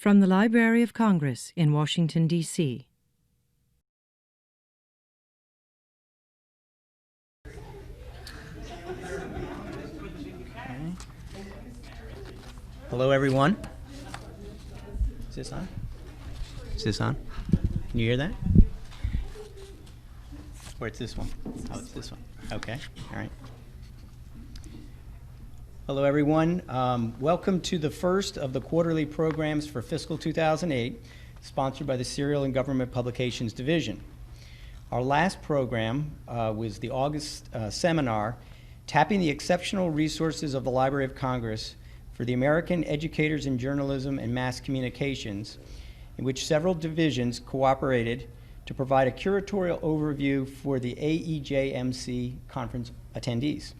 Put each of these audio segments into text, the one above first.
From the Library of Congress in Washington, D.C. Hello, everyone. Is this on? Is this on? Can you hear that? Or it's this one? Oh, it's this one. Okay, all right. Hello, everyone. Welcome to the first of the quarterly programs for fiscal 2008, sponsored by the Serial and Government Publications Division. Our last program was the August seminar, Tapping the Exceptional Resources of the Library of Congress for the American Educators in Journalism and Mass Communications, in which several divisions cooperated to provide a curatorial overview for the AEJMC conference attendees.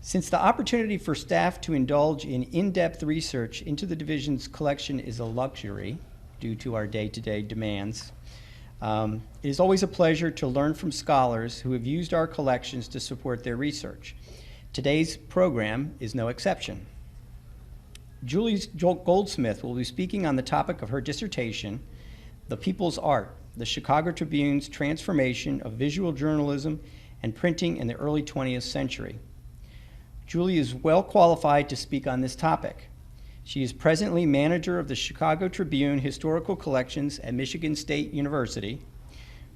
Since the opportunity for staff to indulge in-depth research into the division's collection is a luxury due to our day-to-day demands, it is always a pleasure to learn from scholars who have used our collections to support their research. Today's program is no exception. Julie Goldsmith will be speaking on the topic of her dissertation, The People's Art, the Chicago Tribune's Transformation of Visual Journalism and Printing in the Early 20th Century. Julie is well qualified to speak on this topic. She is presently manager of the Chicago Tribune Historical Collections at Michigan State University,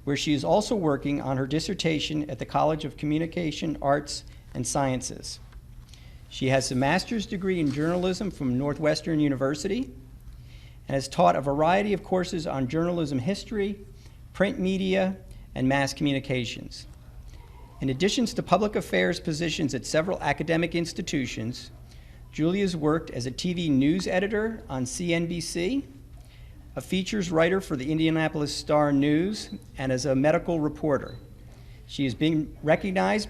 where she is also working on her dissertation at the College of Communication, Arts, and Sciences. She has a master's degree in journalism from Northwestern University and has taught a variety of courses on journalism history, print media, and mass communications. In addition to public affairs positions at several academic institutions, Julie has worked as a TV news editor on CNBC, a features writer for the Indianapolis Star News, and as a medical reporter. She is being recognized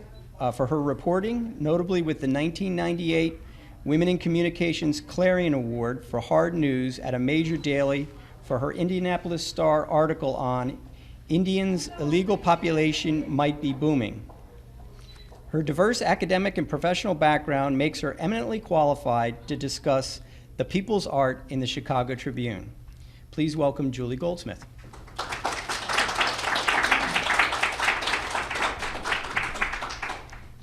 for her reporting, notably with the 1998 Women in Communications Clarion Award for hard news at a major daily for her Indianapolis Star article on Indians' illegal population might be booming. Her diverse academic and professional background makes her eminently qualified to discuss the people's art in the Chicago Tribune. Please welcome Julie Goldsmith.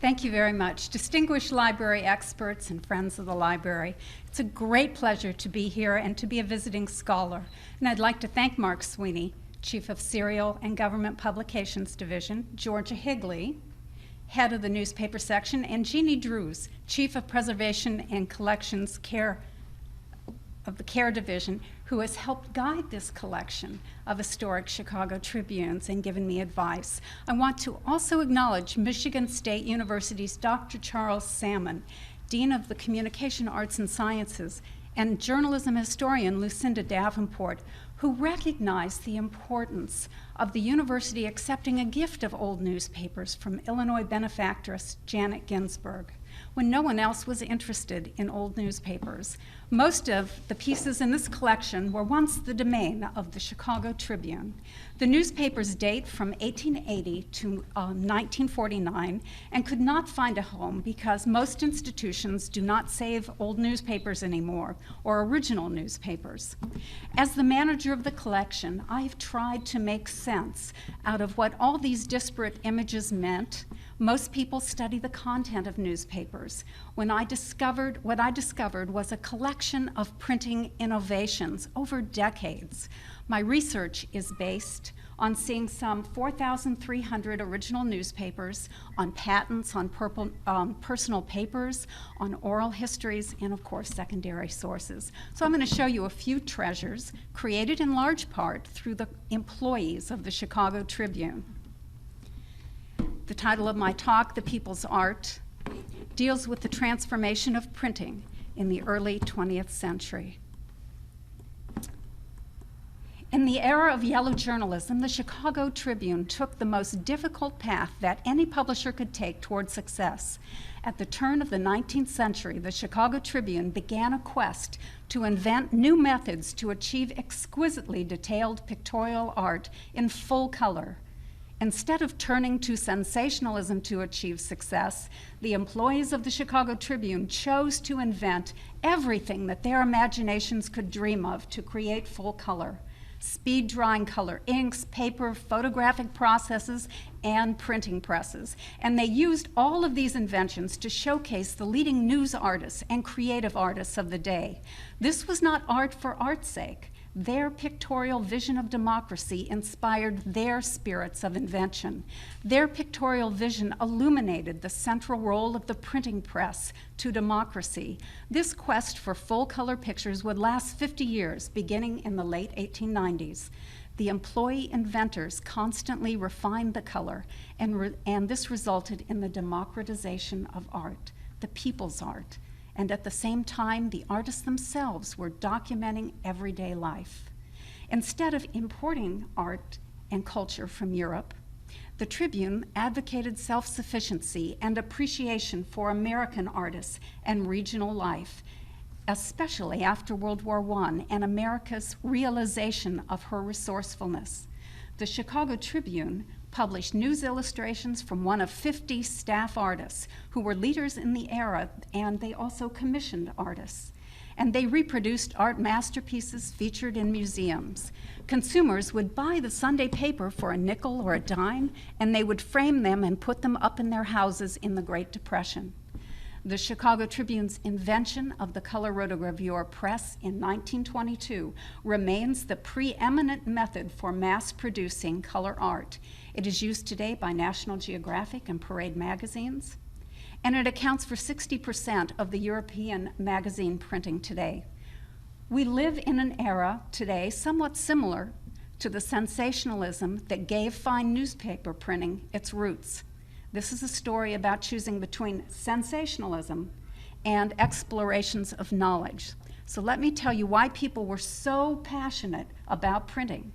Thank you very much. Distinguished library experts and friends of the library, it's a great pleasure to be here and to be a visiting scholar. And I'd like to thank Mark Sweeney, Chief of Serial and Government Publications Division, Georgia Higley, Head of the Newspaper Section, and Jeannie Drews, Chief of Preservation and Collections of the Care Division, who has helped guide this collection of historic Chicago Tribunes and given me advice. I want to also acknowledge Michigan State University's Dr. Charles Salmon, Dean of the Communication Arts and Sciences, and journalism historian Lucinda Davenport, who recognized the importance of the university accepting a gift of old newspapers from Illinois benefactress Janet Ginsburg, when no one else was interested in old newspapers. Most of the pieces in this collection were once the domain of the Chicago Tribune. The newspapers date from 1880 to 1949 and could not find a home because most institutions do not save old newspapers anymore, or original newspapers. As the manager of the collection, I've tried to make sense out of what all these disparate images meant. Most people study the content of newspapers. What I discovered was a collection of printing innovations over decades. My research is based on seeing some 4,300 original newspapers, on patents, on personal papers, on oral histories, and of course secondary sources. So I'm going to show you a few treasures created in large part through the employees of the Chicago Tribune. The title of my talk, The People's Art, deals with the transformation of printing in the early 20th century. In the era of yellow journalism, the Chicago Tribune took the most difficult path that any publisher could take toward success. At the turn of the 19th century, the Chicago Tribune began a quest to invent new methods to achieve exquisitely detailed pictorial art in full color. Instead of turning to sensationalism to achieve success, the employees of the Chicago Tribune chose to invent everything that their imaginations could dream of to create full color. Speed drying color inks, paper, photographic processes, and printing presses. And they used all of these inventions to showcase the leading news artists and creative artists of the day. This was not art for art's sake. Their pictorial vision of democracy inspired their spirits of invention. Their pictorial vision illuminated the central role of the printing press to democracy. This quest for full-color pictures would last 50 years, beginning in the late 1890s. The employee inventors constantly refined the color, and this resulted in the democratization of art, the people's art. And at the same time, the artists themselves were documenting everyday life. Instead of importing art and culture from Europe, the Tribune advocated self-sufficiency and appreciation for American artists and regional life, especially after World War I and America's realization of her resourcefulness. The Chicago Tribune published news illustrations from one of 50 staff artists who were leaders in the era, and they also commissioned artists. And they reproduced art masterpieces featured in museums. Consumers would buy the Sunday paper for a nickel or a dime, and they would frame them and put them up in their houses in the Great Depression. The Chicago Tribune's invention of the color rotogravure press in 1922 remains the preeminent method for mass-producing color art. It is used today by National Geographic and Parade magazines, and it accounts for 60% of the European magazine printing today. We live in an era today somewhat similar to the sensationalism that gave fine newspaper printing its roots. This is a story about choosing between sensationalism and explorations of knowledge. So let me tell you why people were so passionate about printing.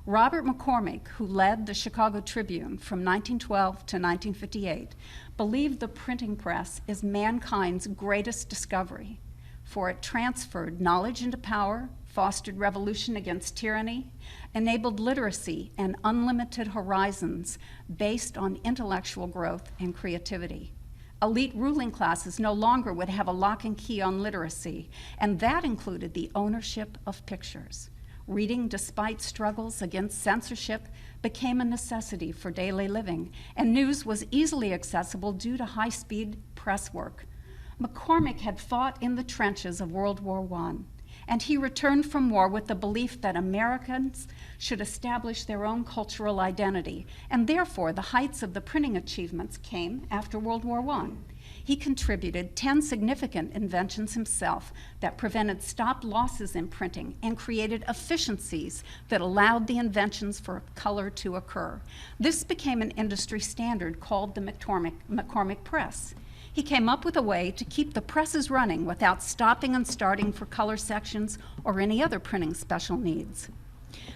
Robert McCormick, who led the Chicago Tribune from 1912 to 1958, believed the printing press is mankind's greatest discovery, for it transferred knowledge into power, fostered revolution against tyranny, enabled literacy and unlimited horizons based on intellectual growth and creativity. Elite ruling classes no longer would have a lock and key on literacy, and that included the ownership of pictures. Reading, despite struggles against censorship, became a necessity for daily living, and news was easily accessible due to high-speed press work. McCormick had fought in the trenches of World War I, and he returned from war with the belief that Americans should establish their own cultural identity, and therefore the heights of the printing achievements came after World War I. He contributed 10 significant inventions himself that prevented stop losses in printing and created efficiencies that allowed the inventions for color to occur. This became an industry standard called the McCormick press. He came up with a way to keep the presses running without stopping and starting for color sections or any other printing special needs.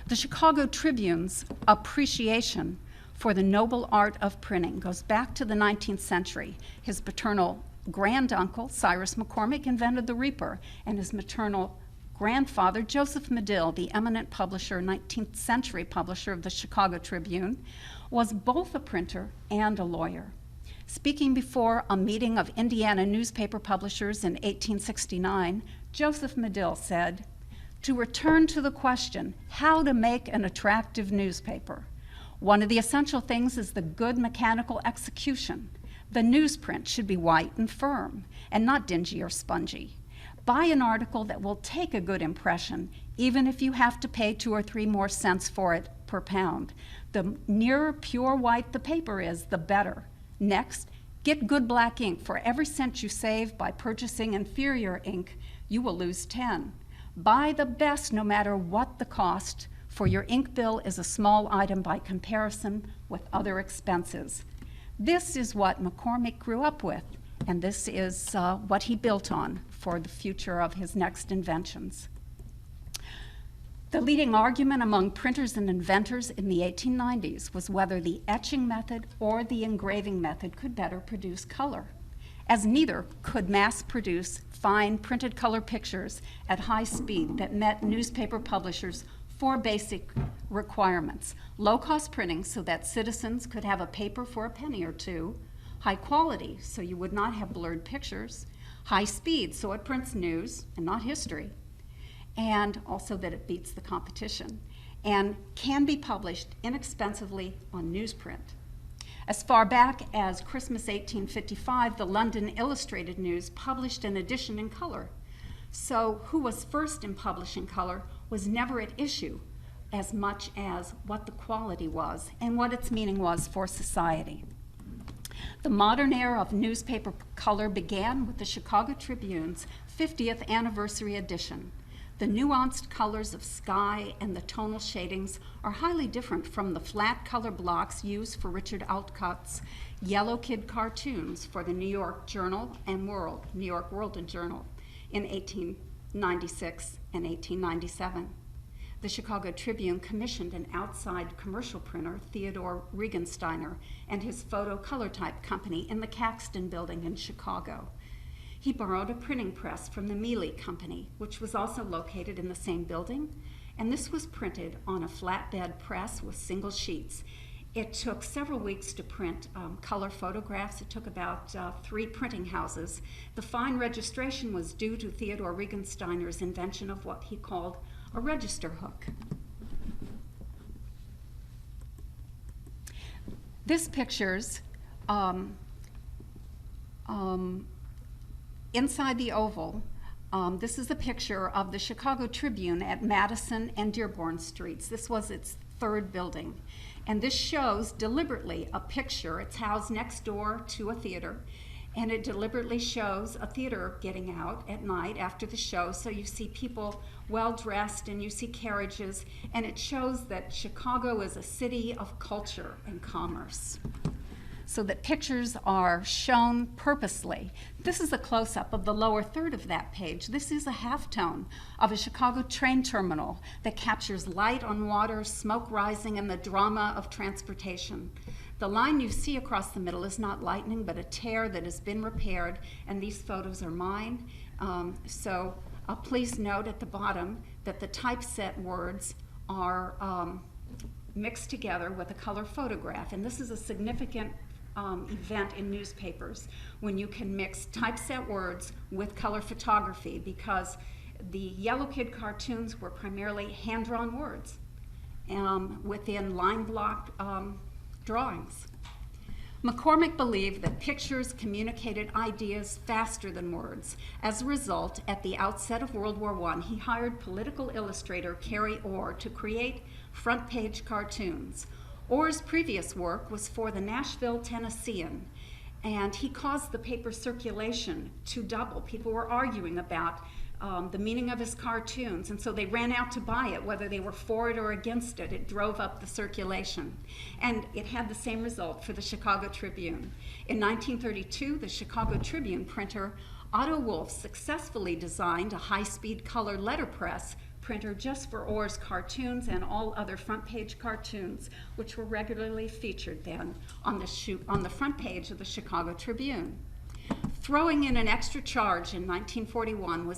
The Chicago Tribune's appreciation for the noble art of printing goes back to the 19th century. His paternal granduncle, Cyrus McCormick, invented the reaper, and his maternal grandfather, Joseph Medill, the eminent publisher, 19th century publisher of the Chicago Tribune, was both a printer and a lawyer. Speaking before a meeting of Indiana newspaper publishers in 1869, Joseph Medill said, "To return to the question, how to make an attractive newspaper, one of the essential things is the good mechanical execution. The newsprint should be white and firm, and not dingy or spongy. Buy an article that will take a good impression, even if you have to pay 2 or 3 more cents for it per pound. The nearer pure white the paper is, the better. Next, get good black ink. For every cent you save by purchasing inferior ink, you will lose 10. Buy the best no matter what the cost, for your ink bill is a small item by comparison with other expenses." This is what McCormick grew up with, and this is what he built on for the future of his next inventions. The leading argument among printers and inventors in the 1890s was whether the etching method or the engraving method could better produce color, as neither could mass produce fine printed color pictures at high speed that met newspaper publishers' 4 basic requirements: low-cost printing so that citizens could have a paper for a penny or two, high quality so you would not have blurred pictures, high speed so it prints news and not history, and also that it beats the competition, and can be published inexpensively on newsprint. As far back as Christmas 1855, the London Illustrated News published an edition in color. So who was first in publishing color was never at issue as much as what the quality was and what its meaning was for society. The modern era of newspaper color began with the Chicago Tribune's 50th anniversary edition. The nuanced colors of sky and the tonal shadings are highly different from the flat color blocks used for Richard Outcott's Yellow Kid cartoons for the New York Journal and New York World and Journal in 1896 and 1897. The Chicago Tribune commissioned an outside commercial printer, Theodore Regensteiner, and his photo color type company in the Caxton Building in Chicago. He borrowed a printing press from the Mealy Company, which was also located in the same building, and this was printed on a flatbed press with single sheets. It took several weeks to print color photographs. It took about 3 printing houses. The fine registration was due to Theodore Regensteiner's invention of what he called a register hook. This picture's inside the Oval. This is a picture of the Chicago Tribune at Madison and Dearborn Streets. This was its 3rd building. And this shows deliberately a picture. It's housed next door to a theater. And it deliberately shows a theater getting out at night after the show. So you see people well-dressed and you see carriages. And it shows that Chicago is a city of culture and commerce. So that pictures are shown purposely. This is a close-up of the lower third of that page. This is a halftone of a Chicago train terminal that captures light on water, smoke rising, and the drama of transportation. The line you see across the middle is not lightning, but a tear that has been repaired, and these photos are mine. Please note at the bottom that the typeset words are mixed together with a color photograph, and this is a significant event in newspapers when you can mix typeset words with color photography, because the Yellow Kid cartoons were primarily hand-drawn words within line-block drawings. McCormick believed that pictures communicated ideas faster than words. As a result, at the outset of World War I, he hired political illustrator Carrie Orr to create front-page cartoons. Orr's previous work was for the Nashville Tennessean, and he caused the paper circulation to double. People were arguing about the meaning of his cartoons, and so they ran out to buy it, whether they were for it or against it. It drove up the circulation, and it had the same result for the Chicago Tribune. In 1932, the Chicago Tribune printer Otto Wolff successfully designed a high-speed color letterpress printer just for Orr's cartoons and all other front-page cartoons, which were regularly featured then on the front page of the Chicago Tribune. Throwing in an extra charge in 1941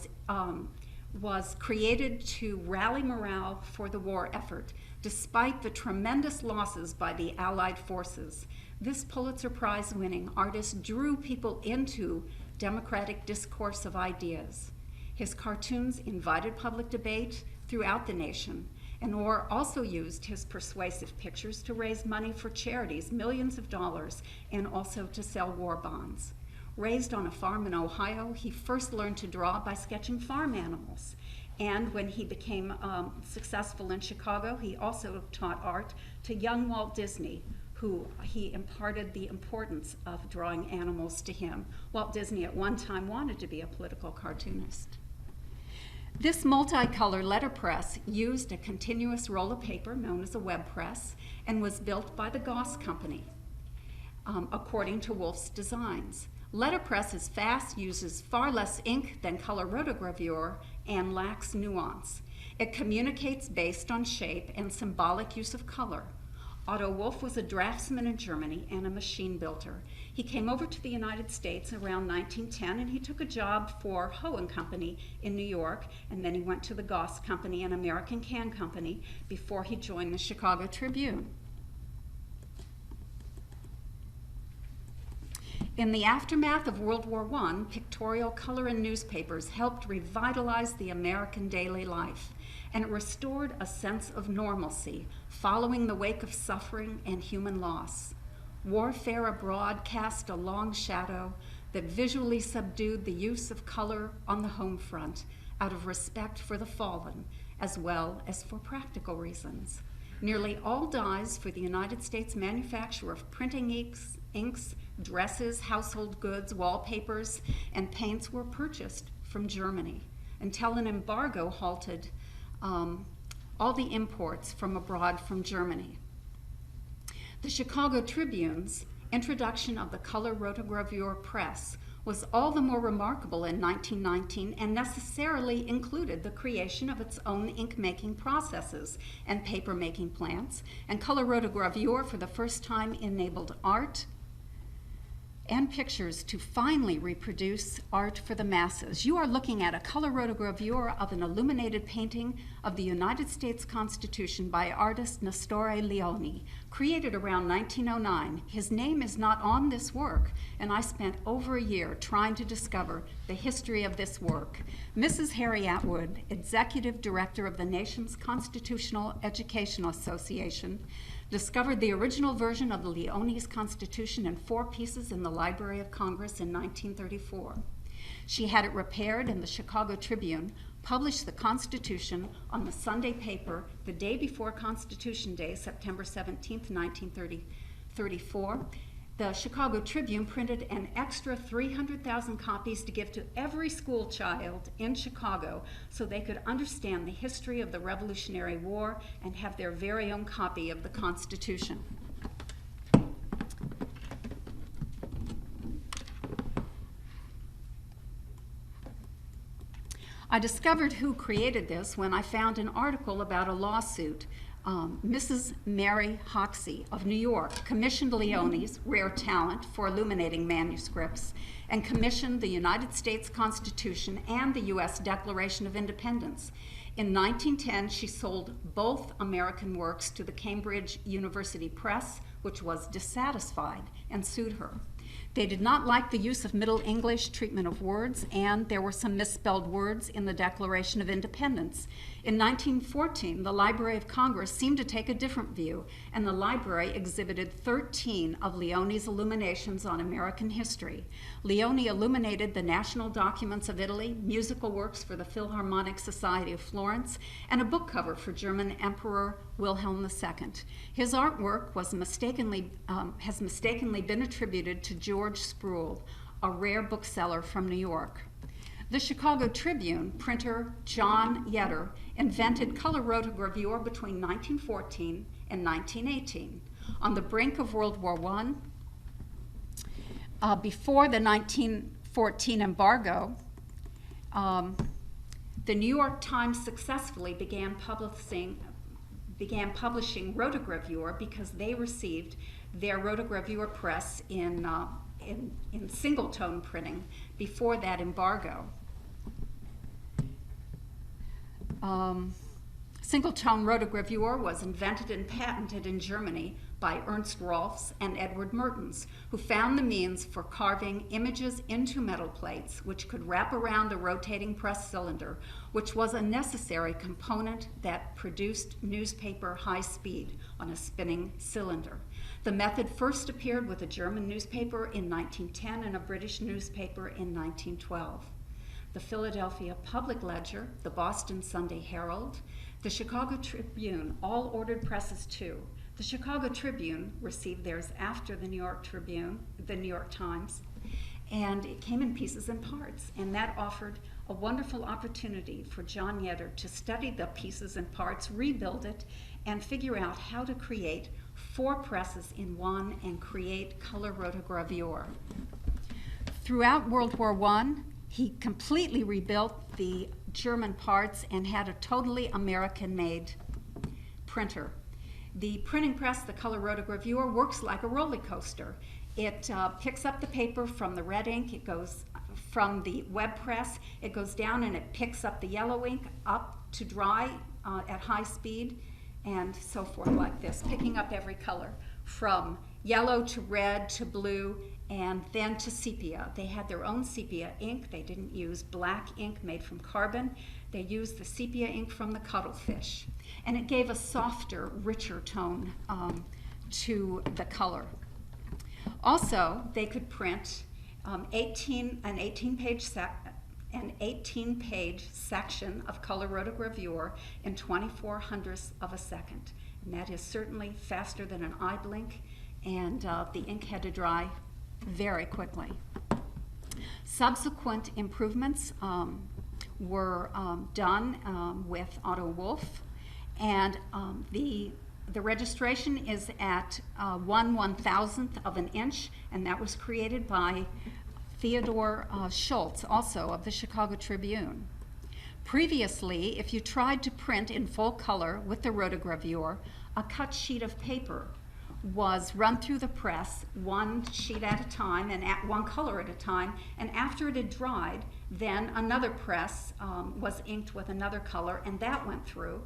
was created to rally morale for the war effort, despite the tremendous losses by the Allied forces. This Pulitzer Prize-winning artist drew people into democratic discourse of ideas. His cartoons invited public debate throughout the nation, and Orr also used his persuasive pictures to raise money for charities, millions of dollars, and also to sell war bonds. Raised on a farm in Ohio, he first learned to draw by sketching farm animals. And when he became successful in Chicago, he also taught art to young Walt Disney, who he imparted the importance of drawing animals to him. Walt Disney at one time wanted to be a political cartoonist. This multicolor letterpress used a continuous roll of paper known as a web press and was built by the Goss Company, according to Wolff's designs. Letterpress is fast, uses far less ink than color rotogravure, and lacks nuance. It communicates based on shape and symbolic use of color. Otto Wolff was a draftsman in Germany and a machine builder. He came over to the United States around 1910, and he took a job for Hoe & Company in New York, and then he went to the Goss Company, an American can company, before he joined the Chicago Tribune. In the aftermath of World War I, pictorial color in newspapers helped revitalize the American daily life, and it restored a sense of normalcy following the wake of suffering and human loss. Warfare abroad cast a long shadow that visually subdued the use of color on the home front out of respect for the fallen, as well as for practical reasons. Nearly all dyes for the United States manufacture of printing inks, dresses, household goods, wallpapers, and paints were purchased from Germany until an embargo halted all the imports from abroad from Germany. The Chicago Tribune's introduction of the color rotogravure press was all the more remarkable in 1919 and necessarily included the creation of its own ink-making processes and paper-making plants, and color rotogravure for the first time enabled art and pictures to finally reproduce art for the masses. You are looking at a color rotogravure of an illuminated painting of the United States Constitution by artist Nastore Leoni, created around 1909. His name is not on this work, and I spent over a year trying to discover the history of this work. Mrs. Harry Atwood, Executive Director of the nation's Constitutional Education Association, discovered the original version of the Leoni's Constitution in 4 pieces in the Library of Congress in 1934. She had it repaired, and the Chicago Tribune published the Constitution on the Sunday paper the day before Constitution Day, September 17, 1934. The Chicago Tribune printed an extra 300,000 copies to give to every school child in Chicago so they could understand the history of the Revolutionary War and have their very own copy of the Constitution. I discovered who created this when I found an article about a lawsuit. Mrs. Mary Hoxie of New York commissioned Leoni's rare talent for illuminating manuscripts and commissioned the United States Constitution and the U.S. Declaration of Independence. In 1910, she sold both American works to the Cambridge University Press, which was dissatisfied and sued her. They did not like the use of Middle English treatment of words, and there were some misspelled words in the Declaration of Independence. In 1914, the Library of Congress seemed to take a different view, and the library exhibited 13 of Leoni's illuminations on American history. Leoni illuminated the national documents of Italy, musical works for the Philharmonic Society of Florence, and a book cover for German Emperor Wilhelm II. His artwork has mistakenly been attributed to George Sproul, a rare bookseller from New York. The Chicago Tribune printer John Yetter invented color rotogravure between 1914 and 1918. On the brink of World War I, before the 1914 embargo, the New York Times successfully began publishing rotogravure because they received their rotogravure press in single-tone printing before that embargo. Single-tone rotogravure was invented and patented in Germany by Ernst Rolfs and Edward Mertens, who found the means for carving images into metal plates, which could wrap around a rotating press cylinder, which was a necessary component that produced newspaper high speed on a spinning cylinder. The method first appeared with a German newspaper in 1910 and a British newspaper in 1912. The Philadelphia Public Ledger, the Boston Sunday Herald, the Chicago Tribune all ordered presses too. The Chicago Tribune received theirs after the New York Times, and it came in pieces and parts, and that offered a wonderful opportunity for John Yetter to study the pieces and parts, rebuild it, and figure out how to create 4 presses in one and create color rotogravure. Throughout World War I, he completely rebuilt the German parts and had a totally American-made printer. The printing press, the color rotogravure, works like a roller coaster. It picks up the paper from the red ink, it goes from the web press, it goes down and it picks up the yellow ink up to dry at high speed, and so forth like this, picking up every color from yellow to red to blue and then to sepia. They had their own sepia ink. They didn't use black ink made from carbon. They used the sepia ink from the cuttlefish. And it gave a softer, richer tone to the color. Also, they could print an 18-page section of color rotogravure in 24/100ths of a second. And that is certainly faster than an eye blink, and the ink had to dry very quickly. Subsequent improvements were done with Otto Wolff, and the registration is at 1/1000th of an inch, and that was created by Theodore Schultz, also of the Chicago Tribune. Previously, if you tried to print in full color with the rotogravure, a cut sheet of paper was run through the press, one sheet at a time and at one color at a time, and after it had dried, then another press was inked with another color, and that went through,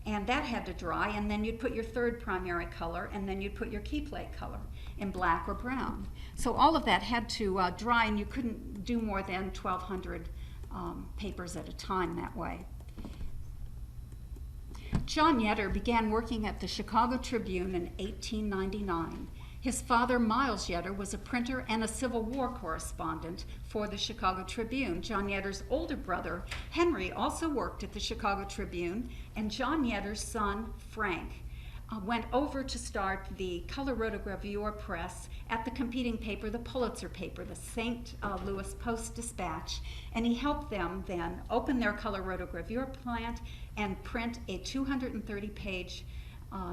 and that had to dry, and then you'd put your third primary color, and then you'd put your key plate color in black or brown. So all of that had to dry, and you couldn't do more than 1,200 papers at a time that way. John Yetter began working at the Chicago Tribune in 1899. His father, Miles Yetter, was a printer and a Civil War correspondent for the Chicago Tribune. John Yetter's older brother, Henry, also worked at the Chicago Tribune, and John Yetter's son, Frank, went over to start the color rotogravure press at the competing paper, the Pulitzer paper, the St. Louis Post-Dispatch, and he helped them then open their color rotogravure plant and print a 230-page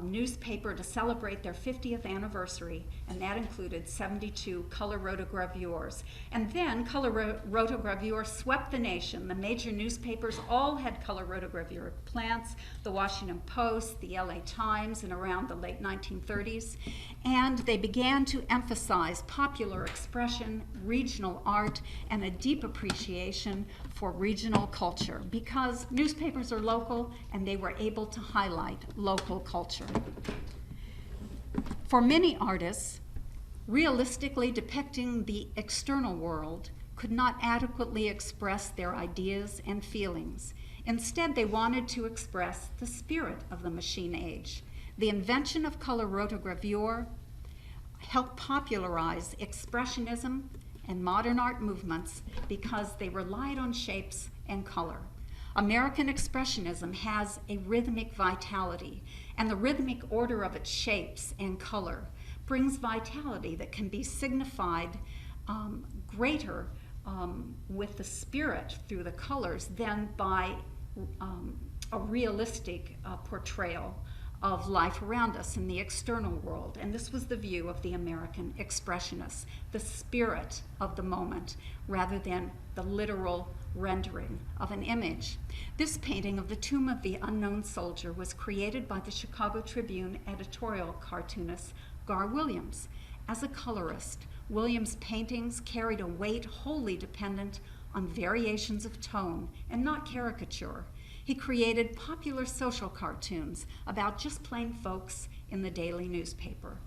newspaper to celebrate their 50th anniversary, and that included 72 color rotogravures. And then color rotogravure swept the nation. The major newspapers all had color rotogravure plants, the Washington Post, the LA Times, and around the late 1930s. And they began to emphasize popular expression, regional art, and a deep appreciation for regional culture, because newspapers are local and they were able to highlight local culture. For many artists, realistically depicting the external world could not adequately express their ideas and feelings. Instead, they wanted to express the spirit of the machine age. The invention of color rotogravure helped popularize Expressionism and modern art movements because they relied on shapes and color. American Expressionism has a rhythmic vitality, and the rhythmic order of its shapes and color brings vitality that can be signified greater with the spirit through the colors than by a realistic portrayal of life around us in the external world. And this was the view of the American Expressionists, the spirit of the moment rather than the literal rendering of an image. This painting of the Tomb of the Unknown Soldier was created by the Chicago Tribune editorial cartoonist Gar Williams. As a colorist, Williams' paintings carried a weight wholly dependent on variations of tone and not caricature. He created popular social cartoons about just plain folks in the daily newspaper.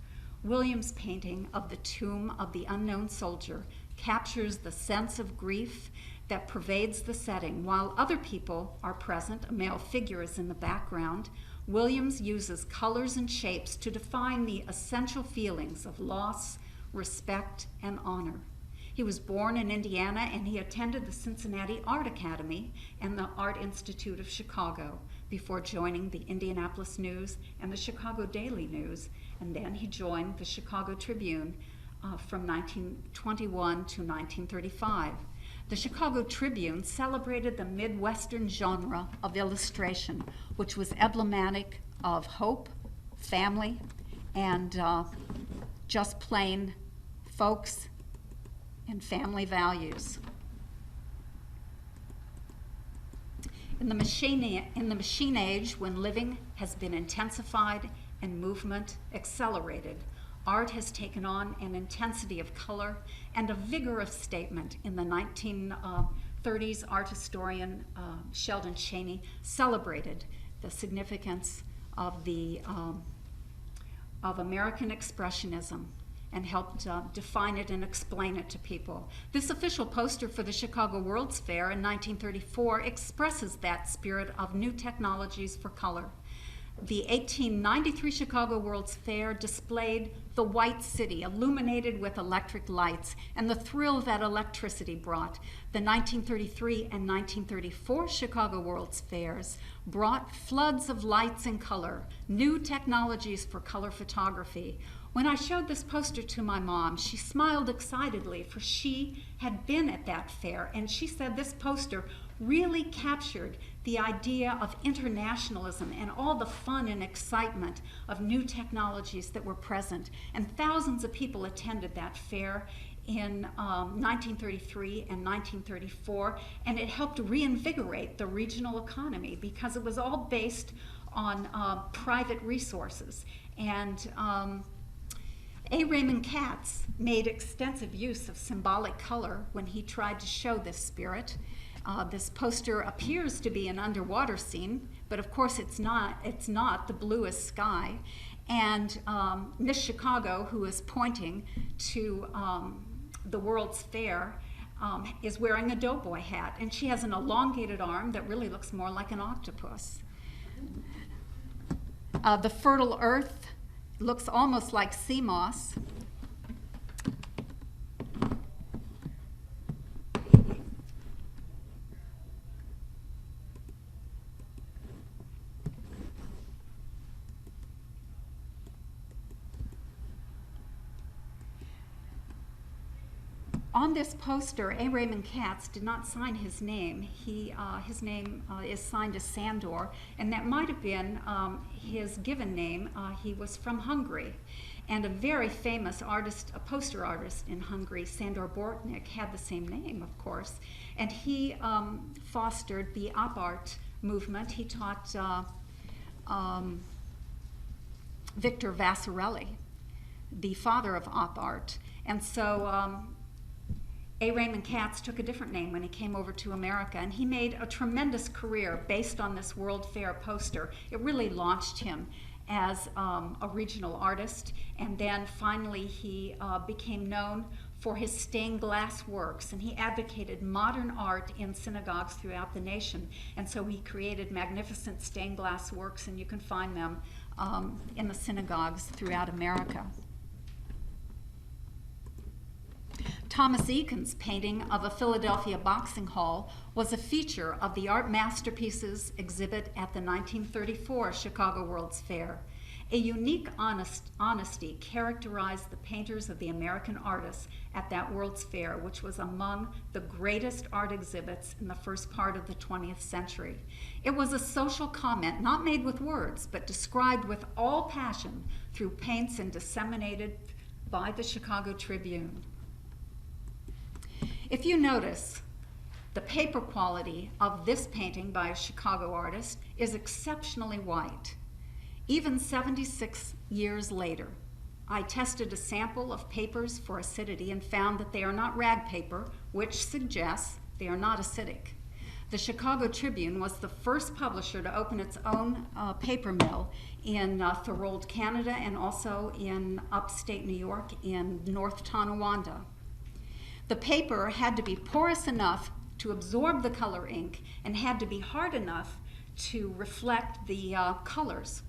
Williams' painting of the Tomb of the Unknown Soldier captures the sense of grief that pervades the setting. While other people are present, a male figure is in the background, Williams uses colors and shapes to define the essential feelings of loss, respect, and honor. He was born in Indiana, and he attended the Cincinnati Art Academy and the Art Institute of Chicago before joining the Indianapolis News and the Chicago Daily News, and then he joined the Chicago Tribune from 1921 to 1935. The Chicago Tribune celebrated the Midwestern genre of illustration, which was emblematic of hope, family, and just plain folks and family values. In the machine age, when living has been intensified and movement accelerated, art has taken on an intensity of color and a vigor of statement. In the 1930s, art historian Sheldon Chaney celebrated the significance of American Expressionism and helped define it and explain it to people. This official poster for the Chicago World's Fair in 1934 expresses that spirit of new technologies for color. The 1893 Chicago World's Fair displayed the White City illuminated with electric lights and the thrill that electricity brought. The 1933 and 1934 Chicago World's Fairs brought floods of lights and color, new technologies for color photography. When I showed this poster to my mom, she smiled excitedly, for she had been at that fair, and she said this poster really captured the idea of internationalism and all the fun and excitement of new technologies that were present. And thousands of people attended that fair in 1933 and 1934, and it helped reinvigorate the regional economy because it was all based on private resources. And A. Raymond Katz made extensive use of symbolic color when he tried to show this spirit. This poster appears to be an underwater scene, but of course it's not. It's not the bluest sky. And Miss Chicago, who is pointing to the World's Fair, is wearing a doughboy hat, and she has an elongated arm that really looks more like an octopus. The fertile earth looks almost like sea moss. On this poster, A. Raymond Katz did not sign his name. His name is signed as Sandor, and that might have been his given name. He was from Hungary. And a very famous artist, a poster artist in Hungary, Sandor Bortnik, had the same name, of course. And he fostered the op art movement. He taught Victor Vasarely, the father of op art. And so A. Raymond Katz took a different name when he came over to America, and he made a tremendous career based on this World Fair poster. It really launched him as a regional artist, and then finally he became known for his stained glass works, and he advocated modern art in synagogues throughout the nation. And so he created magnificent stained glass works, and you can find them in the synagogues throughout America. Thomas Eakins' painting of a Philadelphia boxing hall was a feature of the Art Masterpieces exhibit at the 1934 Chicago World's Fair. A unique honesty characterized the painters of the American artists at that World's Fair, which was among the greatest art exhibits in the first part of the 20th century. It was a social comment not made with words, but described with all passion through paints and disseminated by the Chicago Tribune. If you notice, the paper quality of this painting by a Chicago artist is exceptionally white. Even 76 years later, I tested a sample of papers for acidity and found that they are not rag paper, which suggests they are not acidic. The Chicago Tribune was the first publisher to open its own paper mill in Thorold, Canada, and also in upstate New York in North Tonawanda. The paper had to be porous enough to absorb the color ink and had to be hard enough to reflect the colors.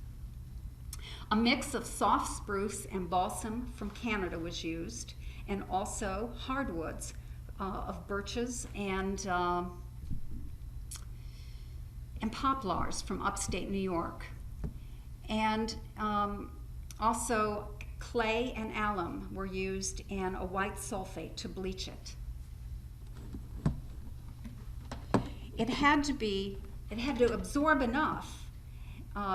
A mix of soft spruce and balsam from Canada was used, and also hardwoods of birches and poplars from upstate New York. And also clay and alum were used and a white sulfate to bleach it. It had to absorb enough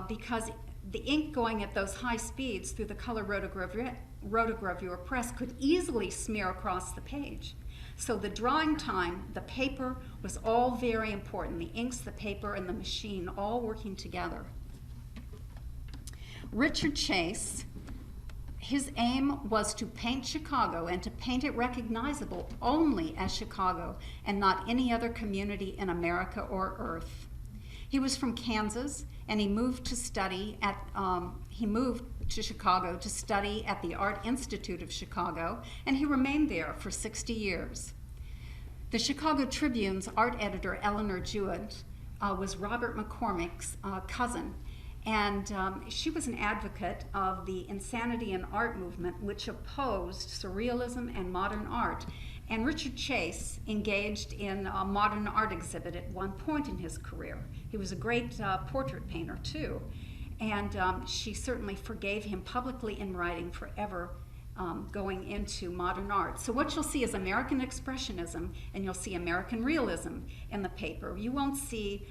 because the ink going at those high speeds through the color rotogravure press could easily smear across the page. So the drawing time, the paper was all very important. The inks, the paper, and the machine all working together. Richard Chase, his aim was to paint Chicago and to paint it recognizable only as Chicago and not any other community in America or Earth. He was from Kansas, and he moved to Chicago to study at the Art Institute of Chicago, and he remained there for 60 years. The Chicago Tribune's art editor, Eleanor Jewett, was Robert McCormick's cousin, and she was an advocate of the insanity in art movement, which opposed surrealism and modern art. And Richard Chase engaged in a modern art exhibit at one point in his career. He was a great portrait painter, too. And she certainly forgave him publicly in writing for ever going into modern art. So what you'll see is American Expressionism, and you'll see American Realism in the paper. You won't see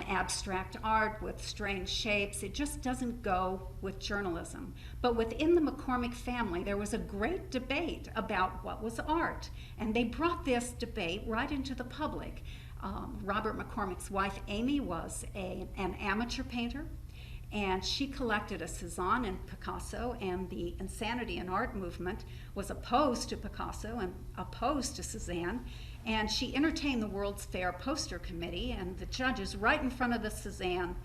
abstract art with strange shapes. It just doesn't go with journalism. But within the McCormick family, there was a great debate about what was art. And they brought this debate right into the public. Robert McCormick's wife, Amy, was an amateur painter, and she collected a Cézanne and Picasso, and the insanity in art movement was opposed to Picasso and opposed to Cézanne. And she entertained the World's Fair Poster Committee and the judges right in front of the Cézanne,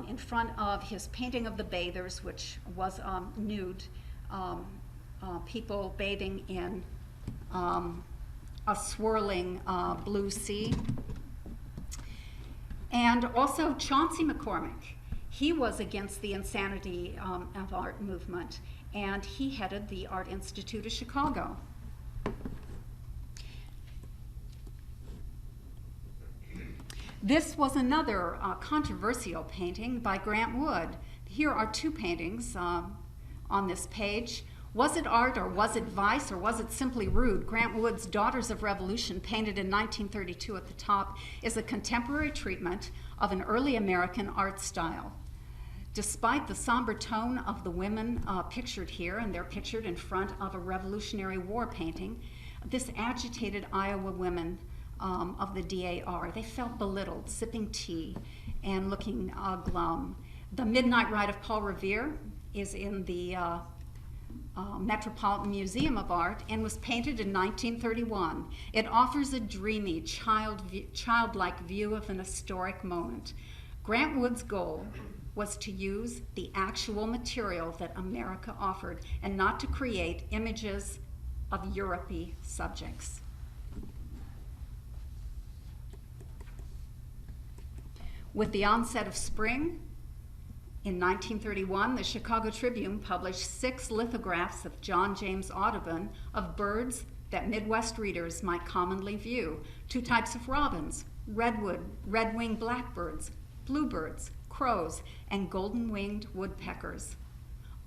in front of his painting of the bathers, which was nude, people bathing in a swirling blue sea. And also Chauncey McCormick. He was against the insanity of art movement, and he headed the Art Institute of Chicago. This was another controversial painting by Grant Wood. Here are two paintings on this page. Was it art, or was it vice, or was it simply rude? Grant Wood's Daughters of Revolution, painted in 1932 at the top, is a contemporary treatment of an early American art style. Despite the somber tone of the women pictured here, and they're pictured in front of a Revolutionary War painting, this agitated Iowa women of the DAR. They felt belittled, sipping tea and looking glum. The Midnight Ride of Paul Revere is in the Metropolitan Museum of Art and was painted in 1931. It offers a dreamy, childlike view of an historic moment. Grant Wood's goal was to use the actual material that America offered and not to create images of European subjects. With the onset of spring, in 1931, the Chicago Tribune published 6 lithographs of John James Audubon of birds that Midwest readers might commonly view. 2 types of robins: red-winged blackbirds, bluebirds, crows, and golden-winged woodpeckers.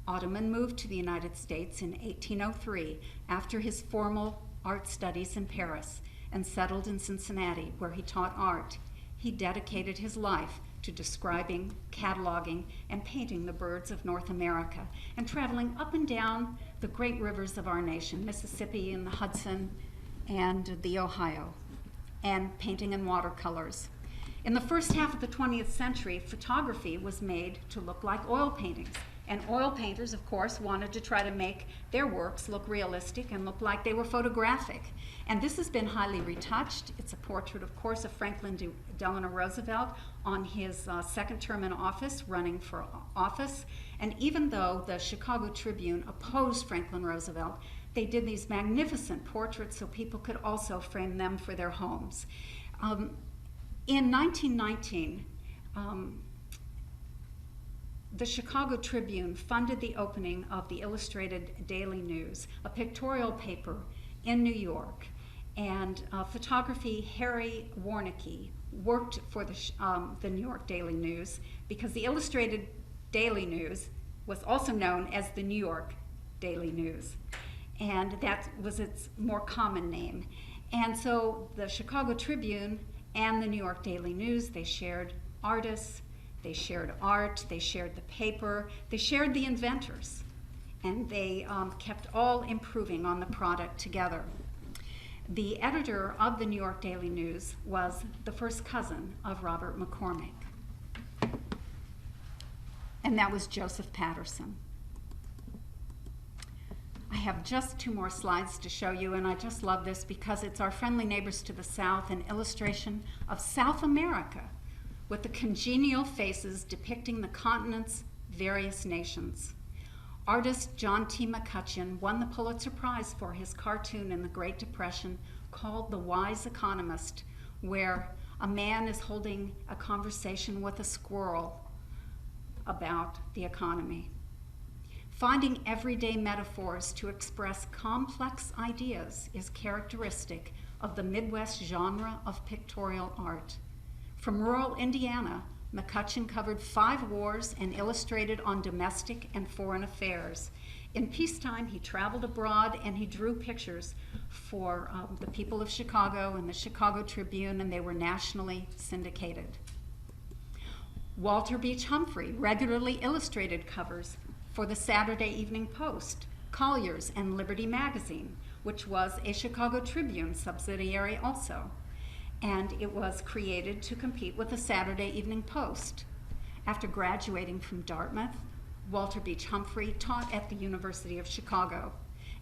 Audubon moved to the United States in 1803 after his formal art studies in Paris and settled in Cincinnati, where he taught art. He dedicated his life to describing, cataloging, and painting the birds of North America, and traveling up and down the great rivers of our nation, Mississippi and the Hudson and the Ohio, and painting in watercolors. In the first half of the 20th century, photography was made to look like oil paintings. And oil painters, of course, wanted to try to make their works look realistic and look like they were photographic. And this has been highly retouched. It's a portrait, of course, of Franklin Delano Roosevelt on his second term in office, running for office. And even though the Chicago Tribune opposed Franklin Roosevelt, they did these magnificent portraits so people could also frame them for their homes. In 1919, the Chicago Tribune funded the opening of the Illustrated Daily News, a pictorial paper in New York. And photography Harry Warnecke worked for the New York Daily News, because the Illustrated Daily News was also known as the New York Daily News. And that was its more common name. And so the Chicago Tribune and the New York Daily News, they shared artists, they shared art, they shared the paper, they shared the inventors, and they kept all improving on the product together. The editor of the New York Daily News was the first cousin of Robert McCormick. and that was Joseph Patterson. I have just 2 more slides to show you, and I just love this because it's our friendly neighbors to the south, an illustration of South America with the congenial faces depicting the continent's various nations. Artist John T. McCoy won the Pulitzer Prize for his cartoon in the Great Depression called The Wise Economist, where a man is holding a conversation with a squirrel about the economy. Finding everyday metaphors to express complex ideas is characteristic of the Midwest genre of pictorial art. From rural Indiana, McCoy covered 5 wars and illustrated on domestic and foreign affairs. In peacetime, he traveled abroad and he drew pictures for the people of Chicago and the Chicago Tribune, and they were nationally syndicated. Walter Beach Humphrey regularly illustrated covers for the Saturday Evening Post, Collier's, and Liberty Magazine, which was a Chicago Tribune subsidiary also. And it was created to compete with the Saturday Evening Post. After graduating from Dartmouth, Walter Beach Humphrey taught at the University of Chicago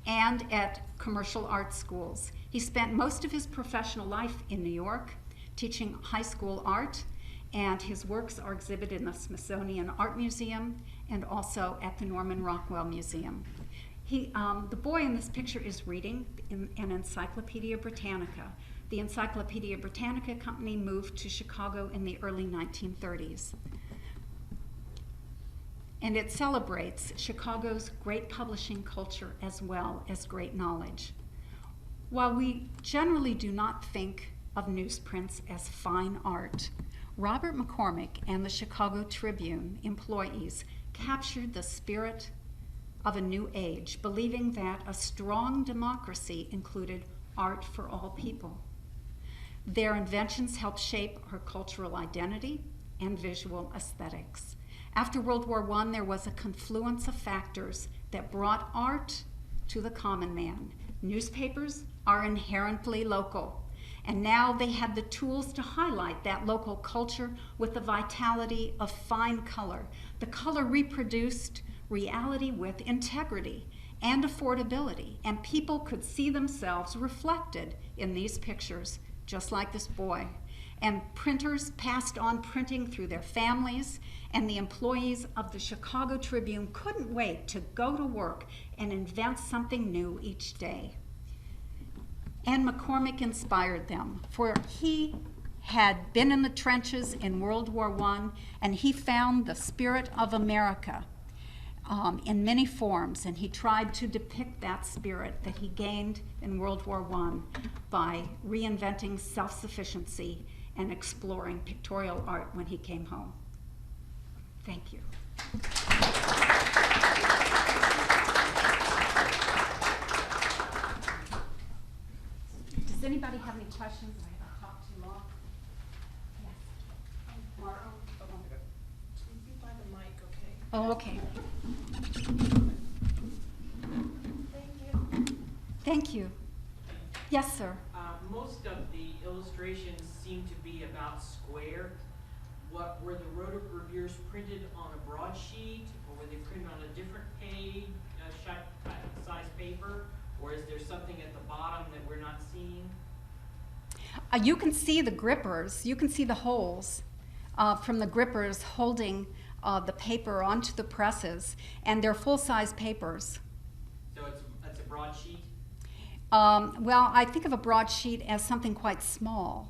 and at commercial art schools. He spent most of his professional life in New York teaching high school art, and his works are exhibited in the Smithsonian Art Museum and also at the Norman Rockwell Museum. The boy in this picture is reading an Encyclopedia Britannica. The Encyclopedia Britannica company moved to Chicago in the early 1930s. And it celebrates Chicago's great publishing culture as well as great knowledge. While we generally do not think of newsprints as fine art, Robert McCormick and the Chicago Tribune employees captured the spirit of a new age, believing that a strong democracy included art for all people. Their inventions helped shape our cultural identity and visual aesthetics. After World War I, there was a confluence of factors that brought art to the common man. Newspapers are inherently local, and now they had the tools to highlight that local culture with the vitality of fine color. The color reproduced reality with integrity and affordability, and people could see themselves reflected in these pictures, just like this boy. And printers passed on printing through their families, and the employees of the Chicago Tribune couldn't wait to go to work and invent something new each day. And McCormick inspired them, for he had been in the trenches in World War I, and he found the spirit of America in many forms, and he tried to depict that spirit that he gained in World War I by reinventing self-sufficiency and exploring pictorial art when he came home. Thank you. Does anybody have any questions? I haven't talked too long. Yes. Mark? Can you by the mic, okay? Oh, okay. Thank you. Thank you. Yes, sir. Most of the illustrations seem to be about square. Were the rotogravures printed on a broadsheet, or were they printed on a different page, size paper, or is there something at the bottom that we're not seeing? You can see the grippers. You can see the holes from the grippers holding the paper onto the presses, and they're full-size papers. So it's a broadsheet? Well, I think of a broadsheet as something quite small.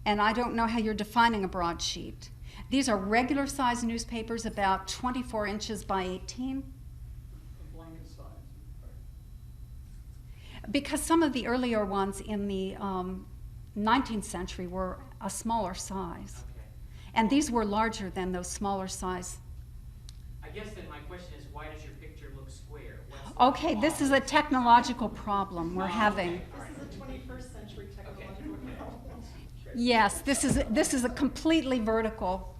And I don't know how you're defining a broadsheet. These are regular size newspapers, about 24 inches by 18. A blanket size. Because some of the earlier ones in the 19th century were a smaller size. Okay. And these were larger than those smaller size. I guess then my question is, why does your picture look square? What's Okay, this is a technological problem we're having. Okay. All right. This is a 21st century technological problem. Yes, this is a completely vertical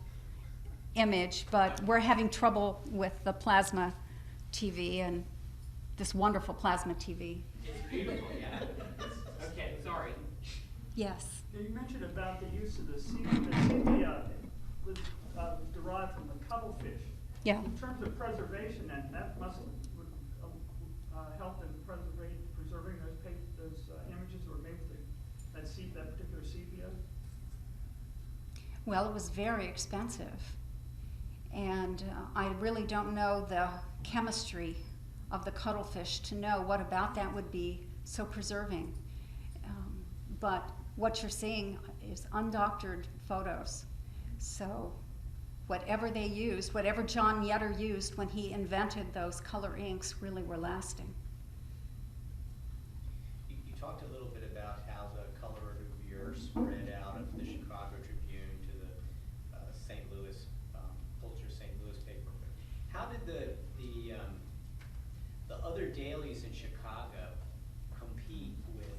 image, but we're having trouble with the plasma TV and this wonderful plasma TV. It's beautiful, yeah. Okay, sorry. Yes. Now, you mentioned about the use of the sepia was derived from the cuttlefish. Yeah. In terms of preservation, and that must would, help in preserving those images, or maybe that particular sepia. Well, it was very expensive, and I really don't know the chemistry of the cuttlefish to know what about that would be so preserving. But what you're seeing is undoctored photos. So whatever they used, whatever John Yetter used when he invented those color inks really were lasting. You talked a little bit about how the color reviewer spread out of the Chicago Tribune to the St. Louis, Pulitzer St. Louis paper. How did the other dailies in Chicago compete with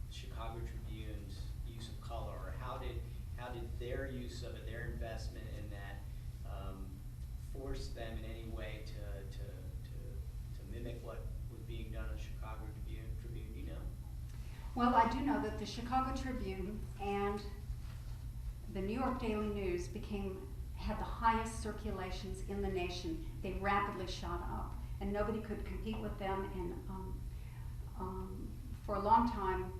Chicago Tribune's use of color, or how did their use of it, their investment in that, force them in any way to mimic what was being done in the Chicago Tribune, you know? Well, I do know that the Chicago Tribune and the New York Daily News had the highest circulations in the nation. They rapidly shot up, and nobody could compete with them. And for a long time,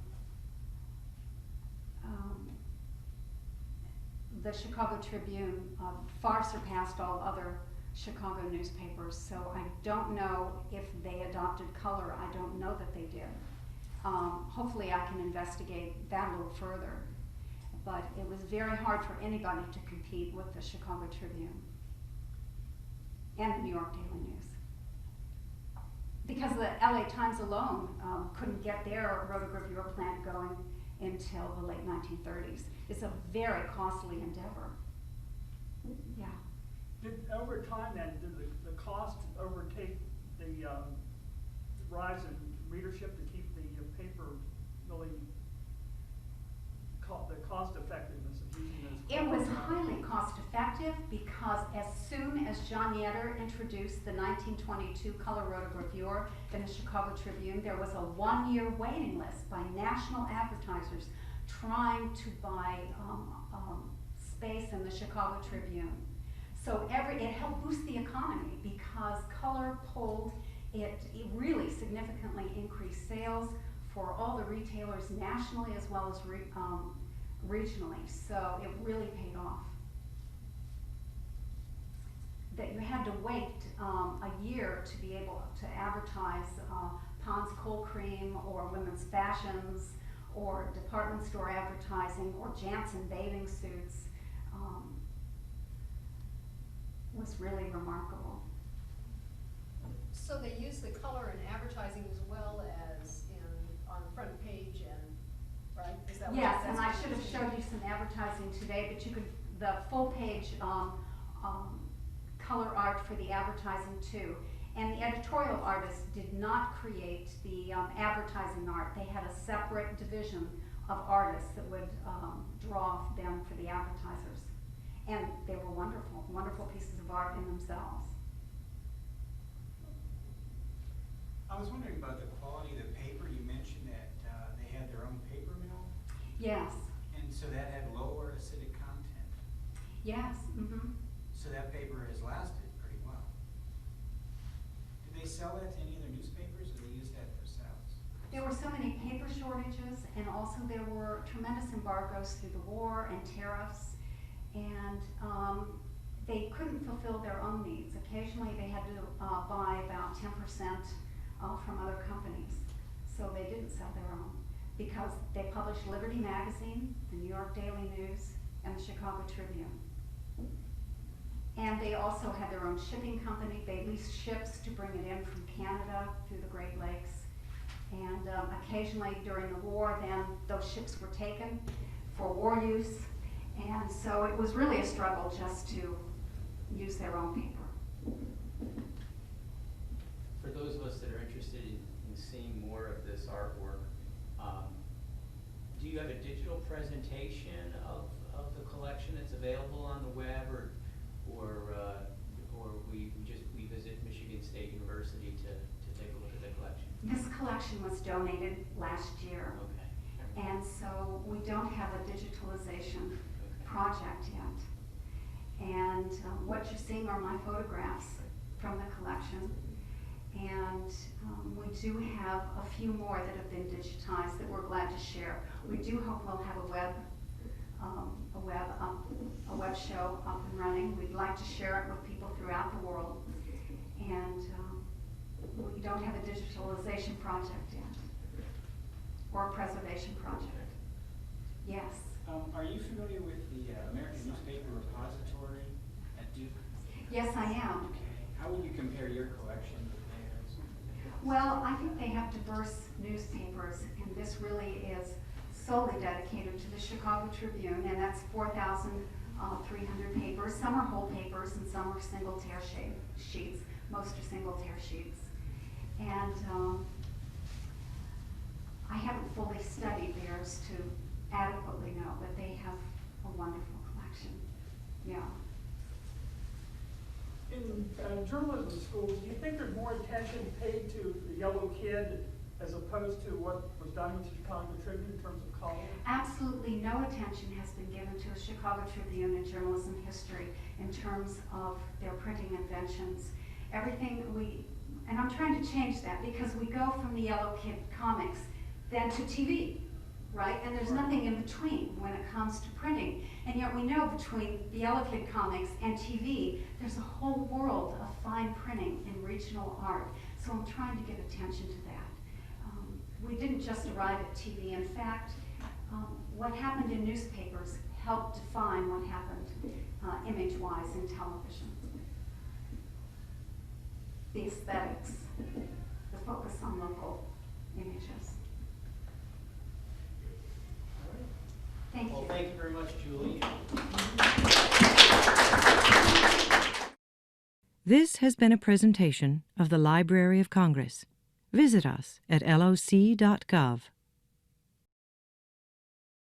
the Chicago Tribune far surpassed all other Chicago newspapers. So I don't know if they adopted color. I don't know that they did. Hopefully I can investigate that a little further. But it was very hard for anybody to compete with the Chicago Tribune and the New York Daily News. Because the LA Times alone couldn't get their rotogravure plant going until the late 1930s. It's a very costly endeavor. Yeah. Did over time then, did the cost overtake the rise in readership to keep the paper really, the cost effectiveness of using those? It was highly cost effective because as soon as John Yetter introduced the 1922 color rotogravure in the Chicago Tribune, there was a 1-year waiting list by national advertisers trying to buy space in the Chicago Tribune. So it helped boost the economy because color pulled, it really significantly increased sales for all the retailers nationally as well as regionally. So it really paid off. That you had to wait a year to be able to advertise Pond's Cold Cream or women's fashions or department store advertising or Janssen bathing suits was really remarkable. So they use the color in advertising as well as on the front page, and right? Is that Yes, what and I should have showed you some advertising today, but you could, the full page color art for the advertising too. And the editorial artists did not create the advertising art. They had a separate division of artists that would draw them for the advertisers. And they were wonderful, wonderful pieces of art in themselves. I was wondering about the quality of the paper. You mentioned that they had their own paper mill? Yes. And so that had lower acidic content. Yes. Mm-hmm. So that paper has lasted pretty well. Did they sell that to any other newspapers, or they use that themselves? There were so many paper shortages, and also there were tremendous embargoes through the war and tariffs, and they couldn't fulfill their own needs. Occasionally they had to buy about 10% from other companies, so they didn't sell their own because they published Liberty Magazine, the New York Daily News, and the Chicago Tribune. And they also had their own shipping company. They leased ships to bring it in from Canada through the Great Lakes. And occasionally during the war, then those ships were taken for war use. And so it was really a struggle just to use their own paper. For those of us that are interested in seeing more of this artwork, do you have a digital presentation of the collection that's available on the web, or we visit Michigan State University to take a look at the collection? This collection was donated last year. Okay. And so we don't have a digitalization project yet. And And what you're seeing are my photographs from the collection. And we do have a few more that have been digitized that we're glad to share. We do hope we'll have a web show up and running. We'd like to share it with people throughout the world. And we don't have a digitalization project yet, or a preservation project. Yes. Are you familiar with the American Newspaper Repository at Duke? Yes, I am. Okay. How would you compare your collection with theirs? Well, I think they have diverse newspapers, and this really is solely dedicated to the Chicago Tribune, and that's 4,300 papers. Some are whole papers, and some are single tear sheets. Most are single tear sheets. And I haven't fully studied theirs to adequately know, but they have a wonderful collection. Yeah. In journalism schools, do you think there's more attention paid to the yellow kid as opposed to what was done with the Chicago Tribune in terms of column? Absolutely no attention has been given to the Chicago Tribune in journalism history in terms of their printing inventions. Everything and I'm trying to change that because we go from the Yellow Kid comics then to TV, right? And there's nothing in between when it comes to printing. And yet we know between the Yellow Kid comics and TV, there's a whole world of fine printing and regional art. So I'm trying to get attention to that. We didn't just arrive at TV. In fact, what happened in newspapers helped define what happened image-wise in television. The aesthetics, the focus on local images. Thank you. Well, thank you very much, Julie. This has been a presentation of the Library of Congress. Visit us at loc.gov.